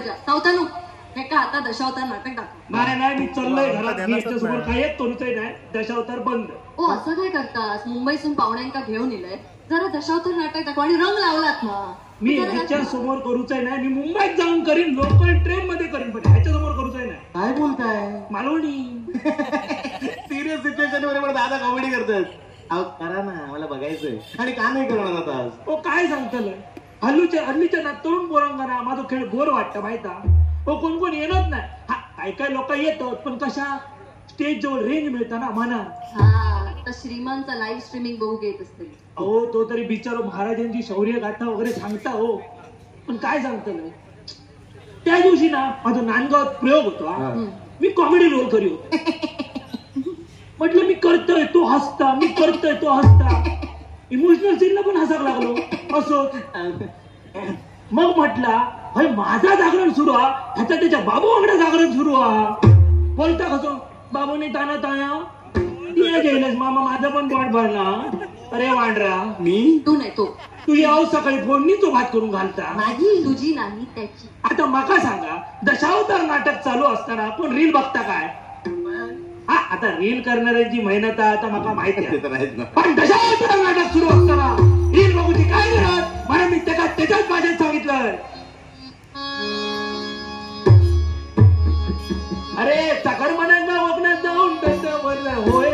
मजा. सावतानू हे का आता दशावतार नाटक दाखव. नाही मी चाललोय घरात. समोर काही येत तोडूचंही नाही. दशावतार बंद. ओ असं काय करतास? मुंबईतून पाहुण्यांका घेऊन येलंय, जरा दशावतार नाटक दाखव. आणि रंग लावलात ना. मी ह्याच्या समोर करूचंय नाही. मी मुंबईत जाऊन करीन, लोकल ट्रेन मध्ये करीन, पण ह्याच्या समोर करूचंय नाही. काय बोलताय? मालवणी सिरियस सिच्युएशन वर दादा कॉमेडी करतात. अहो करा ना, मला बघायचंय. आणि का नाही करणार आता? ओ काय सांगतलं, हल्लीच्या ना तरुण पोरांना माझा खेळ बोर वाटतं माहिता. हो कोण कोण येणार नाही. हा काय लोक येतात, पण कशा स्टेज जवळ रेंज मिळतं ना म्हणा. हा तर श्रीमानचा लाईव्ह स्ट्रीमिंग बघू घेत असते. अहो तो तरी बिचारो महाराजांची शौर्य गाथा वगैरे सांगता हो. पण काय सांगतलं, त्या दिवशी ना माझा नांदगावात प्रयोग होता. मी कॉमेडी रोल करी होतो. म्हटलं मी करतोय तो हसता, मी करतोय तो हसता. इमोशनल सीनला पण हसाक लागलो असो. मग म्हटला भाई माझा जागरण सुरू हा, ह्याचा त्याच्या बाबू वांगडा जागरण सुरू हा. बोलता कसं बाबूने ताना ताया गेलस मामा माझा पण पोट भरला. अरे वांडरा मी तू नाही तो. तू याव सकाळी फोडणी तो भात करून घालता. माझी तुझी नाही त्याची. आता मका सांगा, दशावतार नाटक चालू असताना कोण रील बघता काय? हा आता रील करणाऱ्यांची मेहनत आता मका माहिती आहे. पण दशावतार नाटक सुरू असताना रील बघूची काय गरज? म्हणून मी त्याच्याच भाषेत सांगितलं. अरे चाकर मनांना वगनात जाऊन वर होय,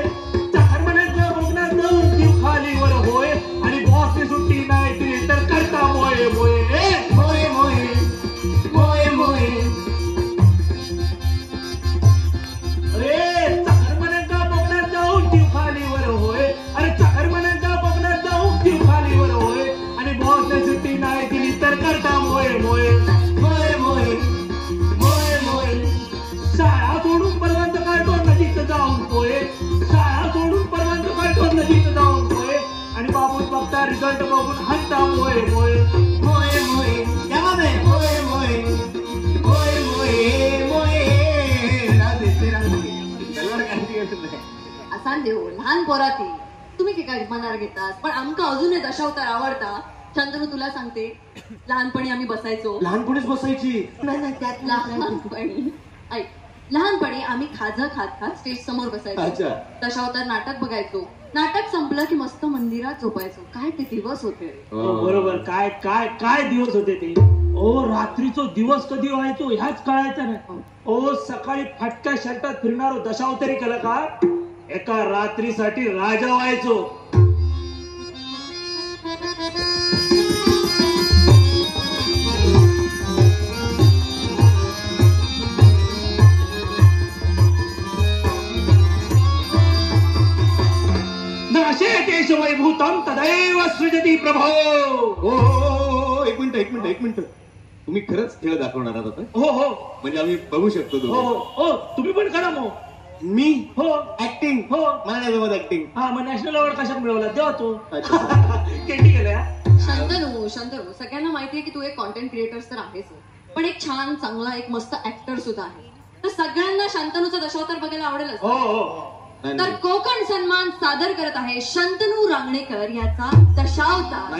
चाकर मनांना वगनात जाऊन जीव खाली वर होय. आणि बॉसने सुट्टी नाही दिली तर करता मोये मोये मोये मोये मोये मोये. अरे चाकर मनांना वगनात जाऊन जीव खाली वर होय. अरे चाकर मनांना वगनात जाऊन जीव खाली वर होय. आणि बॉसने सुट्टी नाही दिली तर करता मोये मोये मोये मोये मोये मोये. शाळा सोडून परवांच काढतो नदीत जाऊन पोहे. शाळा सोडून परवांच काढतो नदीत जाऊन पोहे. आणि बाबूच बघता रिझल्ट बघून हसता मोये मोये मोये मोये. मोये मोये मोये मोये मोये. असा देऊ लहान पोराती तुम्ही काय मनार घेतात, पण आमका अजूनही दशावतार आवडता. चंद्रू तुला सांगते, लहानपणी आम्ही बसायचो. लहानपणीच बसायची? नाही त्यात लहानपणी ऐक, लहानपणी आम्ही खाजा खात खात स्टेज समोर बसायचो. दशावतार नाटक बघायचो. नाटक संपलं की मस्त मंदिरात झोपायचो. काय ते दिवस होते. बरोबर. काय काय काय दिवस होते ते. ओ रात्रीचो दिवस कधी व्हायचो ह्याच कळायचं नाही. ओ सकाळी फाटक्या शर्टात फिरणारो दशावतारी कलाकार एका रात्रीसाठी राजा व्हायचो. वैभूतम तदैव सृजती प्रभो. हो एक मिनिट तुम्ही खरंच खेळ दाखवणार आहात आता? हो म्हणजे आम्ही बघू शकतो? हो तुम्ही पण करा. मग मी हो ऍक्टिंग हो मला नाही जमत ऍक्टिंग. हा मग नॅशनल अवॉर्ड कशात मिळवला तेव्हा तो केटी केल्या. शंतनू सगळ्यांना माहितीये की तू एक कॉन्टेंट क्रिएटर तर आहेस, पण एक छान चांगला एक मस्त ऍक्टर सुद्धा आहे. तर सगळ्यांना शंतनूचा दशावतार बघायला आवडेल. हो तर कोकण सन्मान सादर करत आहे शंतनू रांगणेकर याचा दशावतार.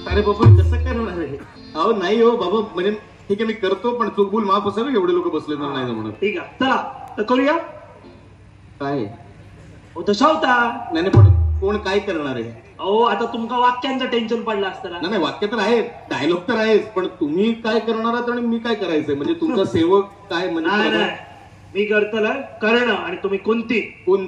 अरे बाबा कसं करणार आहे? अहो नाही हो बाबा, म्हणजे ठीक आहे मी करतो, पण चुकबुल माफ असावे. एवढे लोक बसले तर नाही म्हणून. ठीक आहे चला तर करूया. काय दशावतार नाही पण कोण काय करणार आहे? अहो आता तुमका वाक्यांचं टेन्शन पडलं असतं. नाही वाक्य तर आहे, डायलॉग तर आहेच, पण तुम्ही काय करणार आहात आणि मी काय करायचंय? म्हणजे तुमचा सेवक काय म्हणजे? मी करतलं करणं आणि तुम्ही कोणती कोण?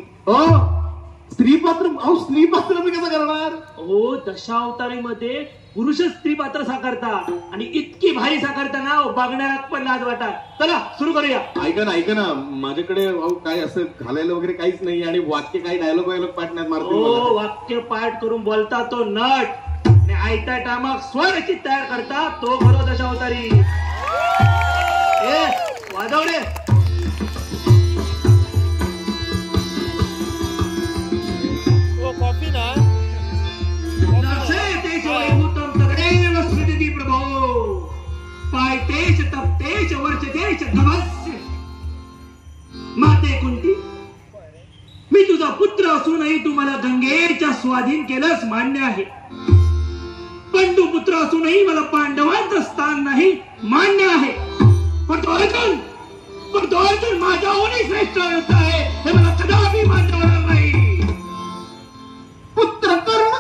स्त्री पात्र. अहो स्त्री पात्र मी कसं करणार? हो दशावतारीमध्ये पुरुष स्त्री पात्र साकारता आणि इतकी भारी साकारता ना बघण्यात पण लाज वाटा. चला सुरू करूया. ऐका ना माझ्याकडे काय असं घालायला वगैरे काहीच नाही आणि वाक्य काही डायलॉग पाठ नाही मारतो. वाक्य पाठ करून बोलता तो नट आणि आयता टामाक स्वरचित तयार करता तो खरो दशावतारी. वाजवणे कॉफी ना. पायतेश तपतेश वर्षतेश धमस्य. माते कुंती, मी तुझा पुत्र असूनही तू मला गंगेच्या स्वाधीन केलंस मान्य आहे, पंडुपुत्र असूनही मला पांडवांचं स्थान नाही मान्य आहे. पण तो अर्जुन माझ्याहूनही श्रेष्ठ योद्धा आहे हे मला कदापि मान्य होणार नाही. पुत्र कर्ण,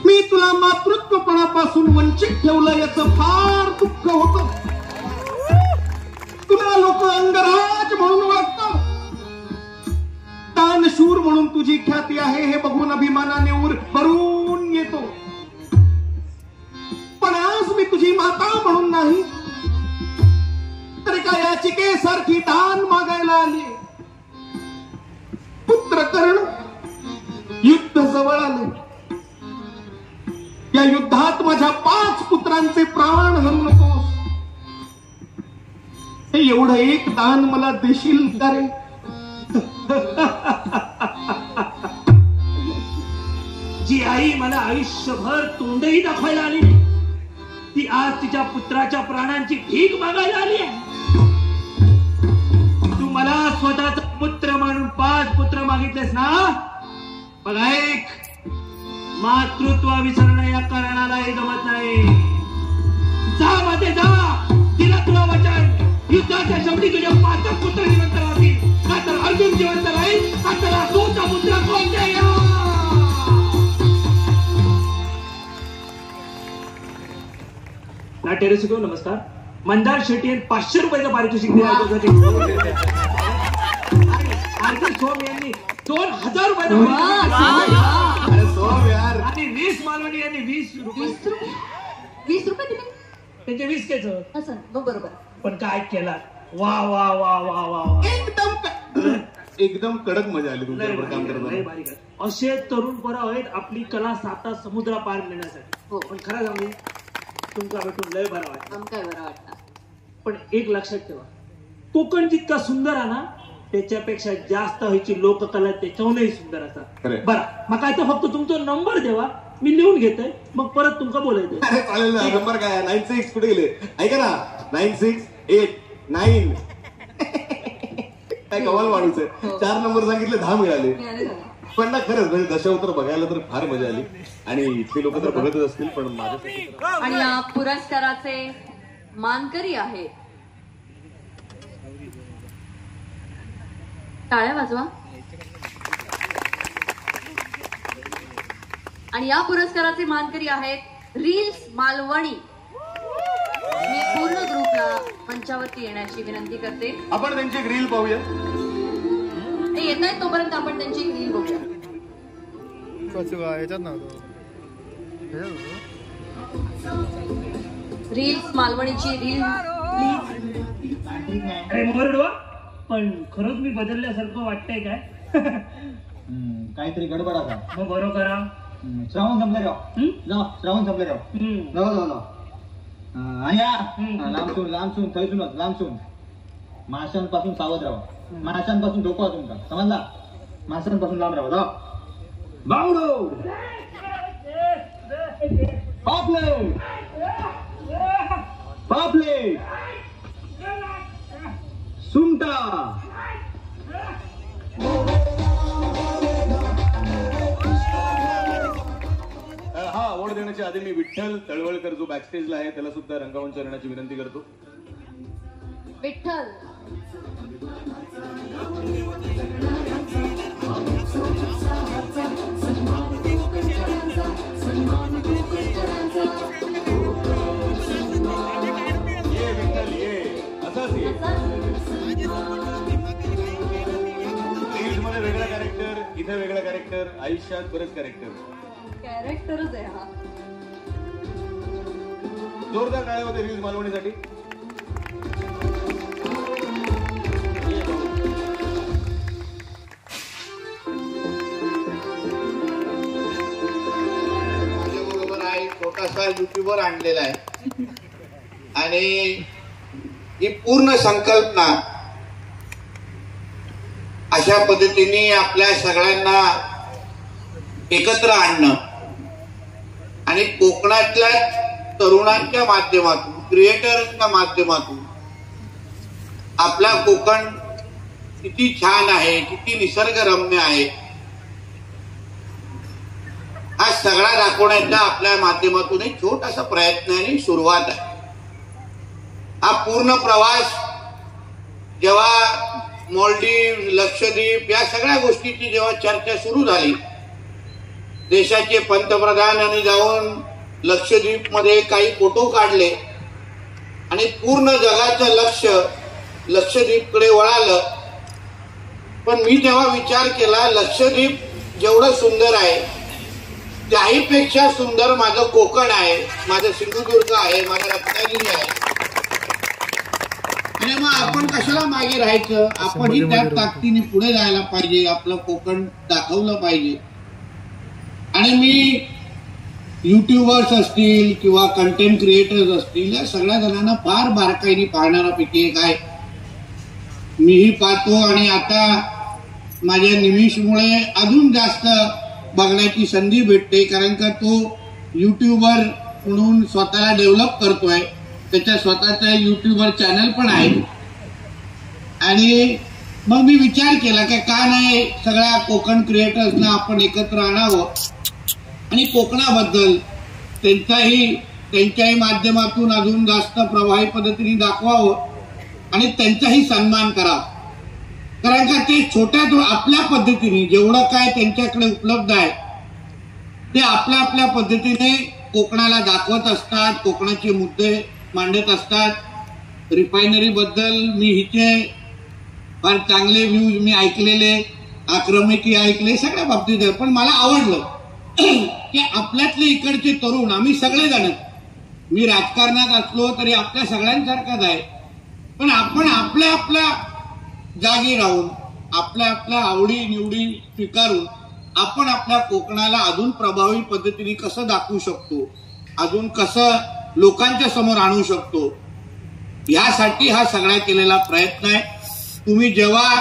मी तुला मातृत्वपणापासून वंचित ठेवलं याचं फार दुःख होतं. तुला लोक अंगराज म्हणून ओळखतात, दानशूर म्हणून तुझी ख्याती आहे हे बघून अभिमानाने उर भरून येतो. पण आज मी तुझी माता म्हणून नाही तर एका याचिकेसारखी दान मागायला आली. पुत्र कर्ण, युद्ध जवळ आले. या युद्धात माझ्या 5 पुत्रांचे प्राण हरू नकोस. हे एवढं एक दान मला देशील का रे? जी आई मला आयुष्यभर तोंडही दाखवायला आली नाही, ती आज तिच्या पुत्राच्या प्राणांची भीक मागायला आली आहे. तू मला स्वतःचा पुत्र म्हणून 5 पुत्र मागितलेस ना? बघा, ऐक, मातृत्व विसरणं या कारणालाही जमत नाही. जा मध्ये जा, तिला तुला वचन, युद्धाच्या शेवटी तुझ्या 5 पुत्र जिवंत राहतील, का तर अर्जुन जिवंत राहील, का तर अर्जुनचा पुत्र कोण द्या. नाट्य रसिको नमस्कार. मंदार शेट्टी 500 रुपयाचं पारितोषिक दिलं. आरती सोम यांनी 2000 रुपयाचं आणि 20 मालवणी यांनी 20 रुपये. 20 रुपये दिले त्यांचे 20 केच असं बरोबर. पण काय केला, वा वा वा वा वा, एकदम कडक मजा आली तुमच्याबरोबर काम करताना. असे तरुण पोरं आहेत आपली कला 7 समुद्र पार नेण्यासाठी. पण खरं सांगू, तुमचा भेटून लय बरं वाटतं. काय बरं वाटतं. पण एक लक्षात ठेवा, कोकण जितका सुंदर आहे ना त्याच्यापेक्षा जास्त व्हायची लोककला त्याच्याहूनही सुंदर असतात. बरं, मग काय तर फक्त तुमचा नंबर देवा, मी लिहून घेतोय, मग परत तुमका बोलायचं. चालेल ना. नंबर काय? 96 कुठे गेले? ऐका ना, 9689. काय कमाल माणूस आहे. 4 नंबर सांगितले, 10 मिळाले. पण ना खरंच म्हणजे दशावतार बघायला तर फार मजा आली आणि इथले लोक तर बघतच असतील. पण माझ्यासाठी आणि या पुरस्काराचे मानकरी आहे, टाळ्या वाजवा. आणि या पुरस्काराचे मानकरी आहेत रील्स मालवणी. मी पूर्ण ग्रुपला मंचावरती येण्याची विनंती करते. आपण त्यांची एक रील पाहूया. ते येत आहेत तोपर्यंत आपण त्यांची एक रील बघूया. रील्स मालवणीची रील प्लीज. पण खरंच मी बदलल्यासारखं वाटतंय काय? काहीतरी गडबड आता. मग बरोबर करा. श्रावण संपले राव. श्रावण संपले राव. आणि लांबसून थैसूनच लांबसून माशांपासून सावध राहा. माशांपासून धोका तुमचा, समजला? माशांपासून लांब राहा. जाऊ बावडो पापलेट पापलेट सुंटा. हा अवॉर्ड देण्याच्या आधी मी विठ्ठल तळवळकर जो बॅकस्टेजला आहे त्याला सुद्धा रंगमंच येण्याची विनंती करतो. विठ्ठल ये विठ्ठल ये. असंच ये. रील्समध्ये वेगळा कॅरेक्टर, इथे वेगळा कॅरेक्टर, आयुष्यात बरेच कॅरेक्टरच आहे हा. जोरदार टाळ्या होते रील्स मालवणीसाठी. बरोबर आहे, छोटासा युट्यूबर आणलेला आहे आणि ही पूर्ण संकल्पना अशा पद्धतीने आपल्या सगळ्यांना एकत्र आणणं आणि कोकणातल्या तरुणांच्या माध्यमातून, क्रिएटर्सच्या माध्यमातून आपला कोकण किती छान आहे, किती निसर्गरम्य आहे सगळा दाखवण्याचा आपल्या माध्यमातून एक छोटासा प्रयत्न आणि सुरुवात आहे. हा पूर्ण प्रवास जेव्हा मालदीव, लक्षद्वीप या सगळ्या गोष्टीची जेव्हा चर्चा सुरू झाली, देशाचे पंतप्रधानांनी जाऊन लक्षद्वीप मध्ये काही फोटो काढले आणि पूर्ण जगाचं लक्ष लक्षद्वीपकडे वळालं. पण मी तेव्हा विचार केला, लक्षद्वीप जेवढं सुंदर आहे त्याहीपेक्षा सुंदर माझं कोकण आहे, माझं सिंधुदुर्ग आहे, माझं रत्नागिरी आहे. आणि मग आपण कशाला मागे राहायचं? आपणही त्या ताकदीने पुढे जायला पाहिजे, आपलं कोकण दाखवलं पाहिजे. आणि मी युट्यूबर्स असतील किंवा कंटेंट क्रिएटर्स असतील, या सगळ्या जणांना फार बारकाईने पाहणाऱ्यापैकी एक आहे. मीही पाहतो आणि आता माझ्या निमिषमुळे अजून जास्त बघण्याची संधी भेटते, कारण का तो युट्यूबर म्हणून स्वतःला डेव्हलप करतोय. त्याच्या स्वतःचा युट्यूबर चॅनल पण आहे. आणि मग मी विचार केला की का नाही सगळ्या कोकण क्रिएटर्सना आपण एकत्र आणावं आणि कोकणाबद्दल त्यांच्याही माध्यमातून अजून जास्त प्रभावी पद्धतीने दाखवावं आणि त्यांचाही सन्मान करावा. कारण का ते छोट्या आपल्या पद्धतीने जेवढं काय त्यांच्याकडे उपलब्ध आहे ते आपल्या आपल्या पद्धतीने कोकणाला दाखवत असतात, कोकणाचे मुद्दे मांडत असतात. रिफायनरी बद्दल मी हिचे फार चांगले व्ह्यूज मी ऐकलेले, आक्रमकही ऐकले, सगळ्या बाबतीत आहे. पण मला आवडलं की आपल्यातले इकडचे तरुण, आम्ही सगळेजण, मी राजकारणात असलो तरी आपल्या सगळ्यांसारखाच आहे, पण आपण आपल्या आपल्या जागी राहून आपल्या आपल्या आवडी निवडी स्वीकारून आपण आपल्या कोकणाला अजून प्रभावी पद्धतीने कसं दाखवू शकतो, अजून कसं लोकांच्या समोर आणू शकतो, यासाठी हा सगळा केलेला प्रयत्न आहे. तुम्ही जेव्हा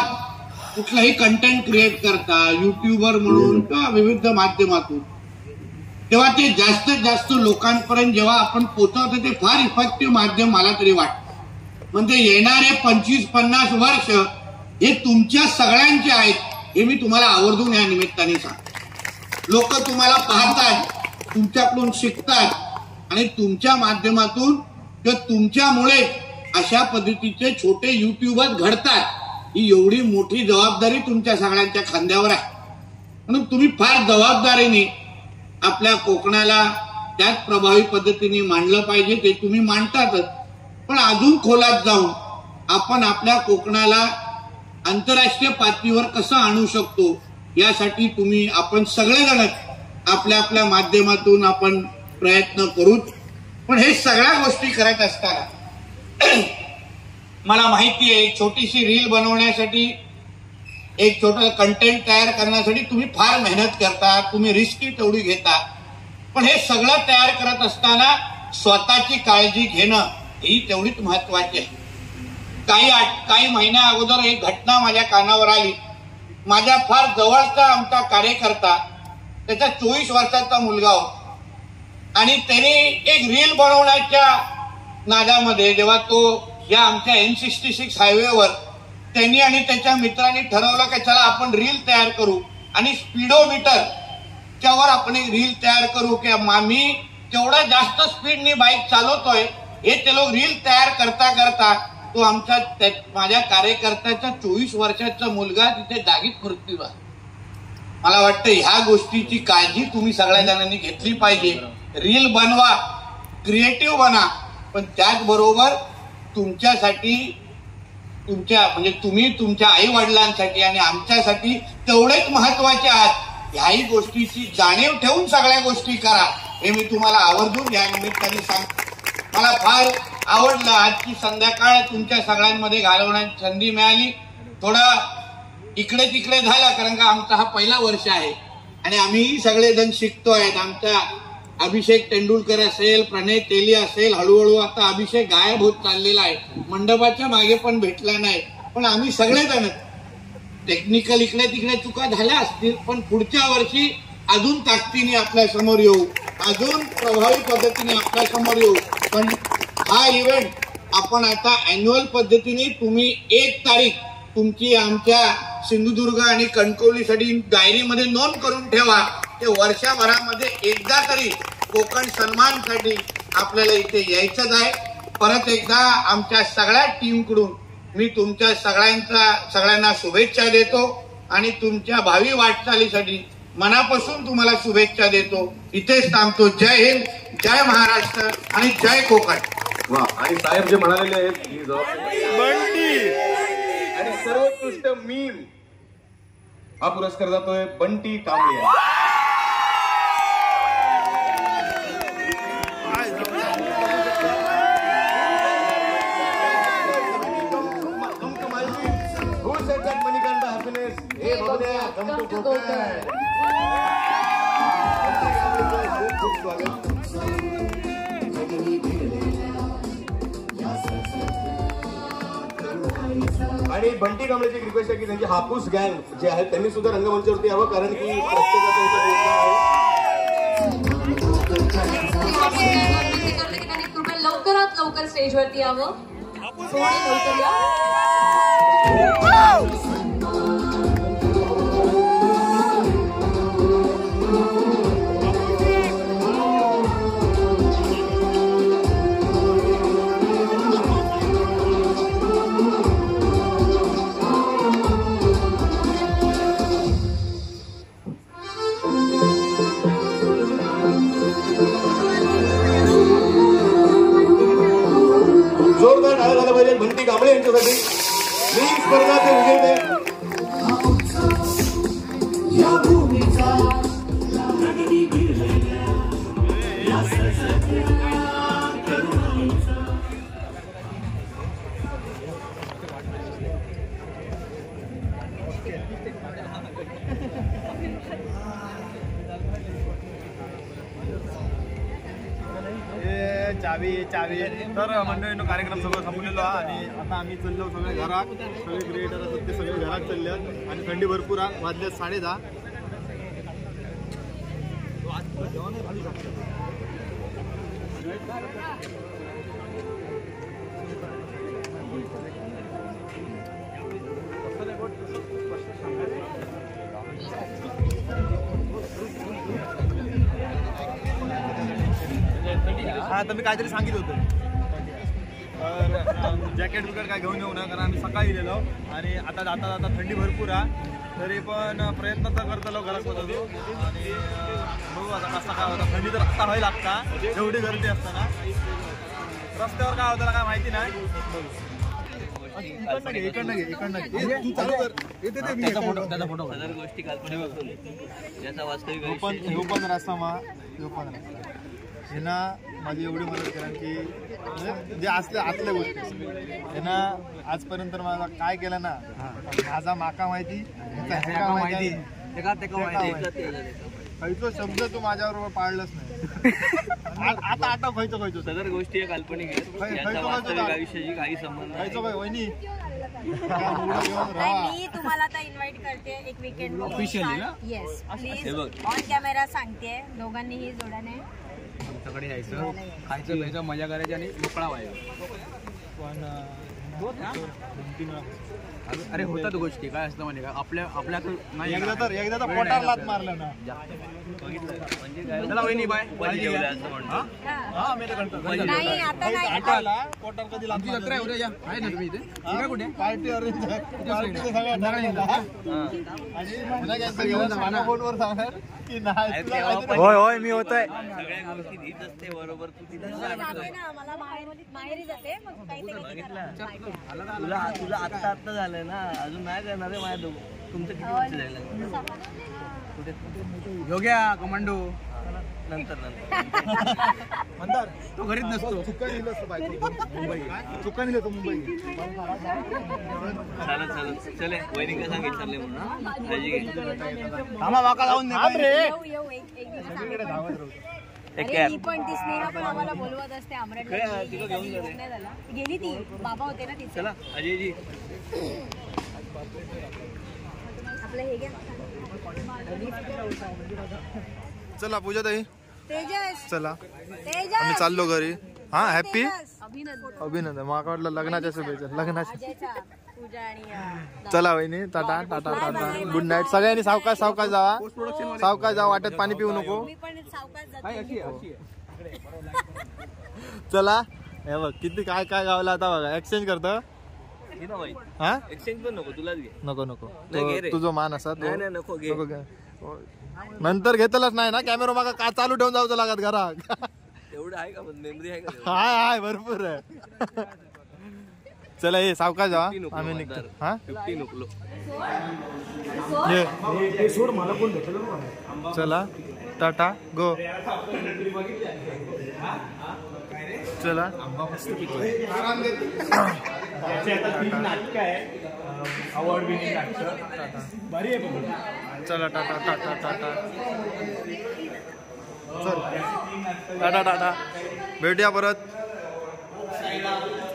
कुठलाही कंटेंट क्रिएट करता युट्यूबर म्हणून किंवा विविध माध्यमातून, तेव्हा ते जास्तीत जास्त लोकांपर्यंत जेव्हा आपण पोहोचवतो ते फार इफेक्टिव्ह माध्यम मला तरी वाटतं. म्हणजे येणारे 25-50 वर्ष हे तुमच्या सगळ्यांचे आहेत, हे मी तुम्हाला आवर्जून या निमित्ताने सांगतो. लोक तुम्हाला पाहतात, तुमच्याकडून शिकतात आणि तुमच्या माध्यमातून किंवा तुमच्यामुळे अशा पद्धतीचे छोटे युट्यूबर घडतात. ही एवढी मोठी जबाबदारी तुमच्या सगळ्यांच्या खांद्यावर आहे. म्हणून तुम्ही फार जबाबदारीने आपल्या कोकणाला त्याच प्रभावी पद्धतीने मांडलं पाहिजे. ते तुम्ही मांडतातच, पण अजून खोलात जाऊन आपण आपल्या कोकणाला आंतरराष्ट्रीय पातळीवर कसं आणू शकतो यासाठी आपण सगळेजण आपल्या आपल्या माध्यमातून आपण प्रयत्न करूच. पण हे सगळ्या गोष्टी करत असताना मला माहिती आहे छोटीशी रील बनवण्यासाठी, एक छोटं कंटेंट तयार करण्यासाठी तुम्ही फार मेहनत करता, तुम्ही रिस्की तेवढी घेता. पण हे सगळं तयार करत असताना स्वतःची काळजी घेणं ही तेवढीच महत्वाची आहे. काही महिन्या अगोदर एक घटना माझ्या कानावर आली. माझ्या फार जवळचा आमचा कार्यकर्ता, त्याचा 24 वर्षाचा मुलगा होता आणि त्याने एक रील बनवण्याच्या नादामध्ये जेव्हा तो या आमच्या N66 हायवेवर त्यांनी आणि त्याच्या मित्रांनी ठरवलं की चला आपण रील तयार करू आणि स्पीडोमीटरच्यावर आपण एक रील तयार करू की मी तेवढा जास्त स्पीडने बाईक चालवतोय. हे ते लोक रील तयार करता करता तो माझ्या कार्यकर्त्याचा 24 वर्षाचा मुलगा तिथे जागीच मृत्यू झाला. मला वाटतं ह्या गोष्टीची काळजी तुम्ही सगळ्या जणांनी घेतली पाहिजे. रील बनवा, क्रिएटिव्ह बना, पण त्याचबरोबर तुमच्यासाठी म्हणजे तुम्ही तुमच्या आई वडिलांसाठी आणि आमच्यासाठी तेवढेच महत्वाचे आहात. ह्याही गोष्टीची जाणीव ठेवून सगळ्या गोष्टी करा, हे मी तुम्हाला आवर्जून या निमित्ताने सांगतो. मला फार आवडलं आजची संध्याकाळ तुमच्या सगळ्यांमध्ये घालवण्याची संधी मिळाली. थोडं इकडे तिकडे झालं कारण का आमचा हा पहिला वर्ष आहे आणि आम्ही सगळेजण शिकतोय. आमचा अभिषेक तेंडुलकर असेल, प्रणय तेली असेल, हळूहळू आता अभिषेक गायब होत चाललेला आहे, मंडपाच्या मागे पण भेटला नाही. पण आम्ही सगळेजण टेक्निकल इकडे तिकडे चुका झाल्या असतील, पण पुढच्या वर्षी अजून ताकदीने आपल्या समोर येऊ, अजून प्रभावी पद्धतीने आपल्या समोर येऊ. पण हा इव्हेंट आपण आता अॅन्युअल पद्धतीने तुम्ही 1 तारीख तुमची आमच्या सिंधुदुर्ग आणि कणकवलीसाठी डायरीमध्ये नोंद करून ठेवा ते वर्षभरामध्ये एकदा तरी कोकण सन्मानसाठी आपल्याला इथे यायचंच आहे. परत एकदा आमच्या सगळ्या टीमकडून मी तुमच्या सगळ्यांना शुभेच्छा देतो आणि तुमच्या भावी वाटचालीसाठी मनापासून तुम्हाला शुभेच्छा देतो. इथेच थांबतो. जय हिंद, जय महाराष्ट्र आणि जय कोकण. वा. आणि साहेब जे म्हणालेले आहेत ही बंटी आणि सर्वोत्कृष्ट मीम हा पुरस्कार जातोय बंटी कांबळे. मणिकांत हॅपीनेस हे बघूया कम टू कोकण. खूप स्वागत. आणि बंटी कांबळेची रिक्वेस्ट आहे की त्यांची हापूस गँग जे आहे त्यांनी सुद्धा रंगमंचावरती यावं, कारण की प्रत्येकाचं लवकरात लवकर स्टेजवरती यावं. लवकर या. जोरदार टाळ्या झाला पाहिजे बंटी कांबळे यांच्यासाठी. लीग स्पर्धाचे विजेते चावी तर मंडळींनो कार्यक्रम सगळं संपलेलो आणि आता आम्ही चाललो सगळे घरात. सगळे क्रिएटर असतात ते सगळे घरात चालले आणि थंडी भरपूर आहे. वाजले 10:30. हा तर मी काहीतरी सांगितलं होतं जॅकेट वगैरे काय घेऊन येऊ ना, कारण आम्ही सकाळी गेलो आणि आता जाता जाता थंडी भरपूर आहे. तरी पण प्रयत्न तर करतो घरात होतो आणि बघू आता कसा काय होता. थंडी तर रस्ता व्हायला लागता एवढी गर्दी असताना. रस्त्यावर काय होतं काय माहिती नाही. ह्यांना माझी एवढी मदत करा की जे आतल्या गोष्टी ह्यांना आजपर्यंत मला काय केलं ना, माझा माका माहिती खयचो शब्द तू माझ्याबरोबर पाळलंच नाही. आता आता खयचो सदर गोष्टी काल्पनिक आहेत, आयुष्याची काही संबंध खयचो काय वहिनी. मी तुम्हाला आता इन्व्हाइट करते एक वीकेंड ऑफिशियली ना. येस प्लीज ऑन कॅमेरा सांगते दोघांनीही जोडाने आमच्याकडे यायचं, खायचं प्यायचं मजा करायची आणि मोकळा व्हायचा. पण अरे होतात गोष्टी काय असतं म्हणजे आपल्या नाही. एकदा तर पोटाला लात मारलं ना म्हणजे चला वहिनी बाय असं म्हणतो. नाही आता नाही. आटाला पोटाला कधी लात जत्रा आहे उद्या आहे ना तुम्ही इथे कुठे पार्टी अरेंज आणि फोनवर सांगणार की नाही. होय मी होतोय. सगळ्या गोष्टी हीच असते बरोबर. तू तिथे मला माहेरी जाते मग काहीतरी तुझं आत्ता झालंय ना, अजून नाही करणार आहे. माझ्या तुमचं किती वर्ष झालं योग्या कमांडो नंतर म्हणतात तो घरीच नसतो. चुका दिलं असतं बायको मुंबई चुका दिलं तो मुंबई. चालत चले वहिनी काय सांगितलं चालले म्हणून काळजी घे. थांबा वाका जाऊन येऊ एक दिवस धावत राहतो. अरे पण ती स्नेहा पण आम्हाला बोलवत असते. गेली ती बाबा होते ना तिथे. चला अजयजी आपलं हे घ्या. चला पूजा ताई तेजस चला तेजस आम्ही चाललो घरी. हा हॅपी अभिनंदन अभिनंदन. माका वाटलं लग्नाच्या शुभेच्छा. लग्नाच्या अजयचा पूजा आणि चला वहिनी Tata Tata tata good night. सगळ्यांनी सावकाश सावकाश जावा, सावकाश जावा, वाटेत पाणी पिऊ नको. मी पण सावकाश जाते. चला हे बघ किती काय काय गावला आता बघा. एक्सचेंज करतो हा, एक्सचेंज पण नको, तुलाच घे. नको नको नाही, घे रे. तुझो मान असा नाही नाही नको घे. नको घे. नंतर घेतलंच नाही ना कॅमेरा मागा का चालू ठेवून जाऊचं लागत घरात. एवढं आहे का मेमरी आहे का? हाय हाय भरपूर आहे. चला ये सावकाश जावा आम्ही निघतो. हा 50 नको. ये सोड मला कोण भेटलं. चला टाटा गो. चला अवॉर्ड विनिंग नाटक भारी आहे बघ. चला टाटा टाटा टाटा. चल टाटा टाटा. भेटूया परत.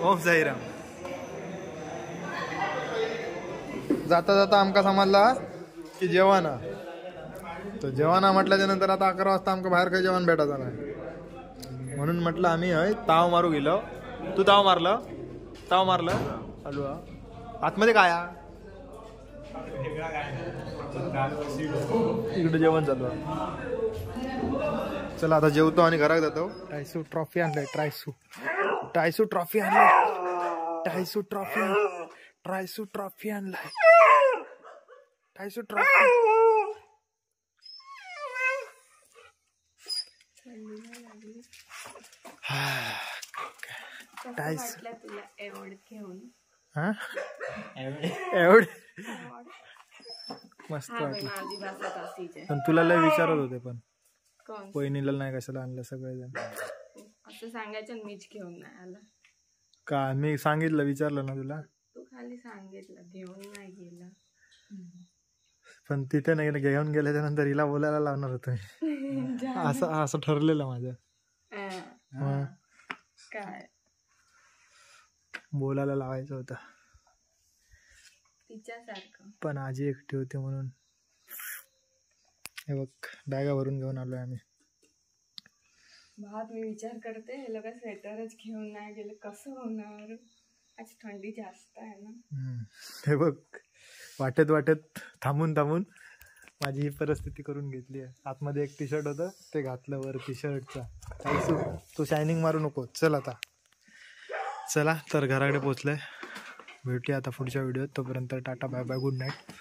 ओम साईराम. जाता जाता आमका समजला की जेवण तो जेवण म्हटल्याच्या नंतर आता 11 वाजता आमका बाहेर काही जेवण भेटायचं नाही. म्हणून म्हटलं आम्ही हय ताव मारू गेलो. तू ताव मारलं? ताव मारलं हलवा आतमध्ये काय इकडे जेवण चालू आहे. चला आता जेवतो आणि घरात जातो. टायसू ट्रॉफी आणलाय. टायसू ट्रॉफी आणलाय. टायसू ट्रॉफी आणलाय. टायसू ट्रॉफी. एवढे मस्त वाटलं. पण तुला लय विचारत होते पण वहिनीला नाही कशाला आणलं सगळेजण असं सांगायचं. मीच घेऊन नाही आला का? मी सांगितलं विचारलं ना तुला. तू खाली सांगितलं घेऊन नाही गेला. पण तिथे नाही घेऊन गेल्याच्या नंतर हिला बोलायला लावणार होतो. असं ठरलेलं माझं. काय बोलायला लावायचं होतं तिच्यासारखं. पण आजी एकटी होती म्हणून. हे बघ बॅगा भरून घेऊन आलोय आम्ही. भात मी विचार करते हे लोक स्वेटरच घेऊन नाही गेले कसं होणार. आज थंडी जास्त आहे ना. हे बघ वाटेत थांबून माझी ही परिस्थिती करून घेतली आहे. आतमध्ये एक टी शर्ट होतं ते घातलं वर टी शर्टचा. तो शायनिंग मारू नको. चल आता चला तर घराकडे पोचलंय. भेटूया आता पुढच्या व्हिडिओत. तोपर्यंत tata bye bye good night.